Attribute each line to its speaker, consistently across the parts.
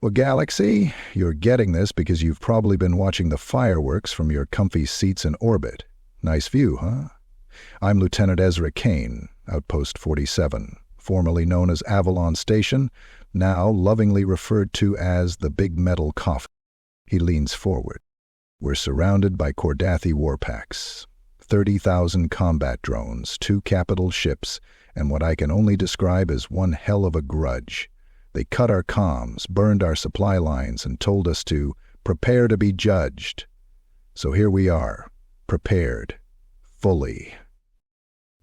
Speaker 1: Well, Galaxy, you're getting this because you've probably been watching the fireworks from your comfy seats in orbit. Nice view, huh? I'm Lieutenant Ezra Kane, Outpost 47, formerly known as Avalon Station, now lovingly referred to as the Big Metal Coffin. He leans forward. We're surrounded by Kordathi warpacks, 30,000 combat drones, 2 capital ships, and what I can only describe as one hell of a grudge. They cut our comms, burned our supply lines, and told us to prepare to be judged. So here we are, prepared, fully.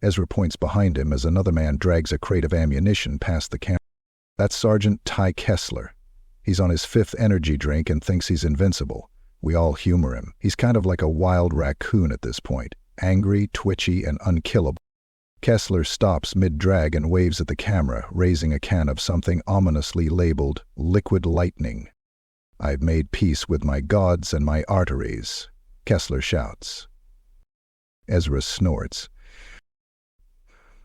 Speaker 1: Ezra points behind him as another man drags a crate of ammunition past the camera. That's Sergeant Ty Kessler. He's on his 5th energy drink and thinks he's invincible. We all humor him. He's kind of like a wild raccoon at this point, angry, twitchy, and unkillable. Kessler stops mid-drag and waves at the camera, raising a can of something ominously labeled liquid lightning. "I've made peace with my gods and my arteries," Kessler shouts. Ezra snorts.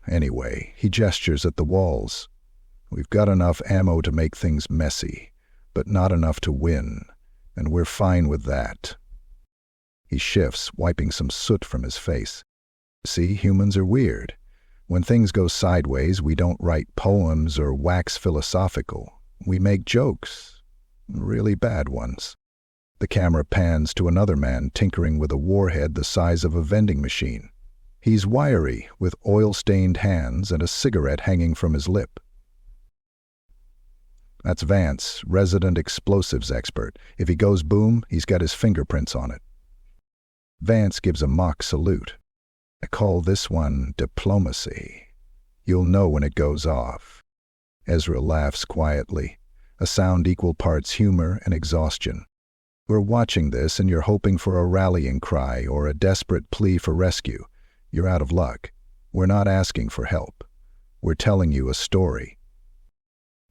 Speaker 1: Anyway, he gestures at the walls. "We've got enough ammo to make things messy, but not enough to win, and we're fine with that." He shifts, wiping some soot from his face. "See, humans are weird. When things go sideways, we don't write poems or wax philosophical. We make jokes. Really bad ones." The camera pans to another man tinkering with a warhead the size of a vending machine. He's wiry, with oil-stained hands and a cigarette hanging from his lip. That's Vance, resident explosives expert. If he goes boom, he's got his fingerprints on it. Vance gives a mock salute. "I call this one diplomacy. You'll know when it goes off." Ezra laughs quietly, a sound equal parts humor and exhaustion. "We're watching this and you're hoping for a rallying cry or a desperate plea for rescue. You're out of luck. We're not asking for help. We're telling you a story."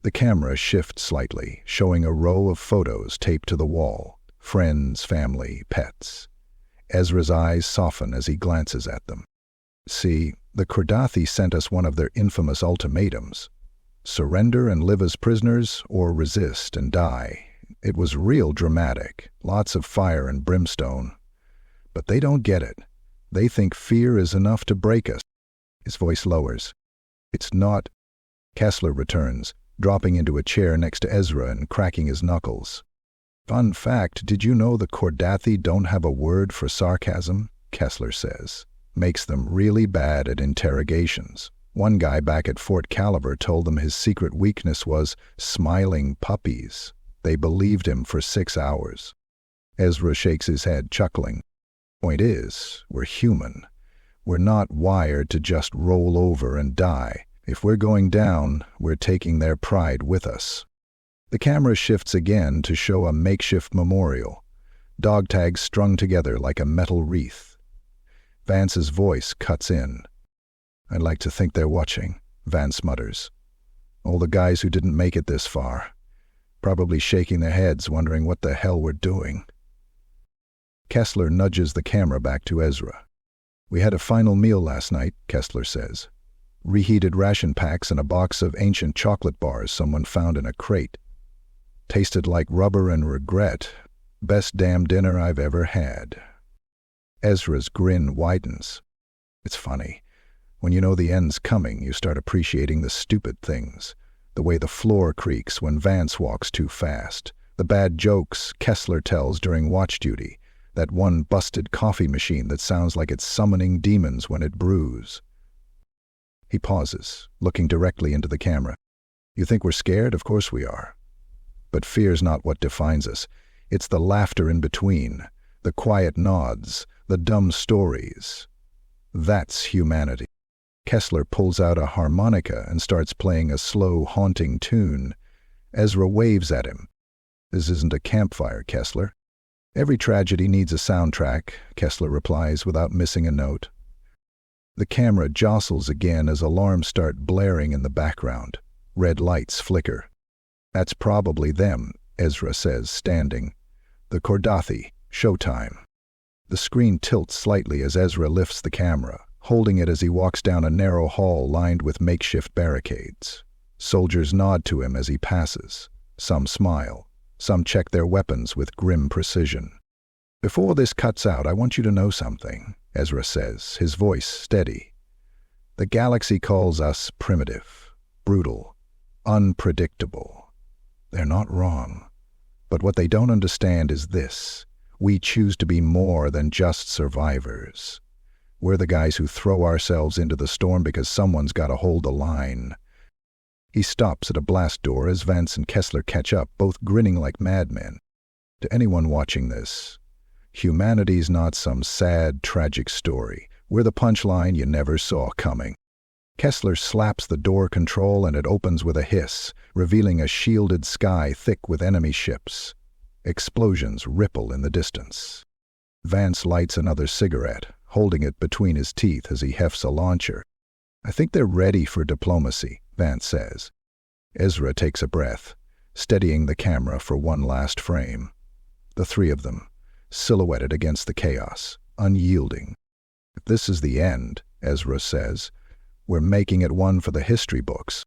Speaker 1: The camera shifts slightly, showing a row of photos taped to the wall. Friends, family, pets. Ezra's eyes soften as he glances at them. "See, the Kordathi sent us one of their infamous ultimatums. Surrender and live as prisoners, or resist and die. It was real dramatic, lots of fire and brimstone. But they don't get it. They think fear is enough to break us." His voice lowers. "It's not." Kessler returns, dropping into a chair next to Ezra and cracking his knuckles. "Fun fact, did you know the Kordathi don't have a word for sarcasm?" Kessler says. "Makes them really bad at interrogations. One guy back at Fort Caliber told them his secret weakness was smiling puppies. They believed him for 6 hours. Ezra shakes his head, chuckling. "Point is, we're human. We're not wired to just roll over and die. If we're going down, we're taking their pride with us." The camera shifts again to show a makeshift memorial, dog tags strung together like a metal wreath. Vance's voice cuts in. "I'd like to think they're watching," Vance mutters. "All the guys who didn't make it this far. Probably shaking their heads, wondering what the hell we're doing." Kessler nudges the camera back to Ezra. "We had a final meal last night," Kessler says. "Reheated ration packs and a box of ancient chocolate bars someone found in a crate. Tasted like rubber and regret. Best damn dinner I've ever had." Ezra's grin widens. It's funny. When you know the end's coming, you start appreciating the stupid things. The way the floor creaks when Vance walks too fast. The bad jokes Kessler tells during watch duty. That one busted coffee machine that sounds like it's summoning demons when it brews. He pauses, looking directly into the camera. "You think we're scared? Of course we are. But fear's not what defines us. It's the laughter in between, the quiet nods, the dumb stories. That's humanity." Kessler pulls out a harmonica and starts playing a slow, haunting tune. Ezra waves at him. "This isn't a campfire, Kessler." "Every tragedy needs a soundtrack," Kessler replies without missing a note. The camera jostles again as alarms start blaring in the background. Red lights flicker. "That's probably them," Ezra says, standing. "The Kordathi. Showtime." The screen tilts slightly as Ezra lifts the camera, holding it as he walks down a narrow hall lined with makeshift barricades. Soldiers nod to him as he passes. Some smile. Some check their weapons with grim precision. "Before this cuts out, I want you to know something," Ezra says, his voice steady. "The galaxy calls us primitive, brutal, unpredictable. They're not wrong. But what they don't understand is this. We choose to be more than just survivors. We're the guys who throw ourselves into the storm because someone's got to hold the line." He stops at a blast door as Vance and Kessler catch up, both grinning like madmen. To anyone watching this, humanity's not some sad, tragic story. We're the punchline you never saw coming. Kessler slaps the door control and it opens with a hiss, revealing a shielded sky thick with enemy ships. Explosions ripple in the distance. Vance lights another cigarette, holding it between his teeth as he hefts a launcher. "I think they're ready for diplomacy," Vance says. Ezra takes a breath, steadying the camera for one last frame. The three of them, silhouetted against the chaos, unyielding. "If this is the end," Ezra says, "we're making it one for the history books."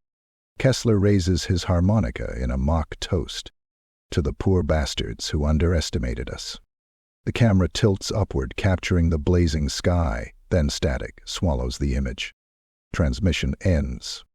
Speaker 1: Kessler raises his harmonica in a mock toast. "To the poor bastards who underestimated us." The camera tilts upward, capturing the blazing sky, then static, swallows the image. Transmission ends.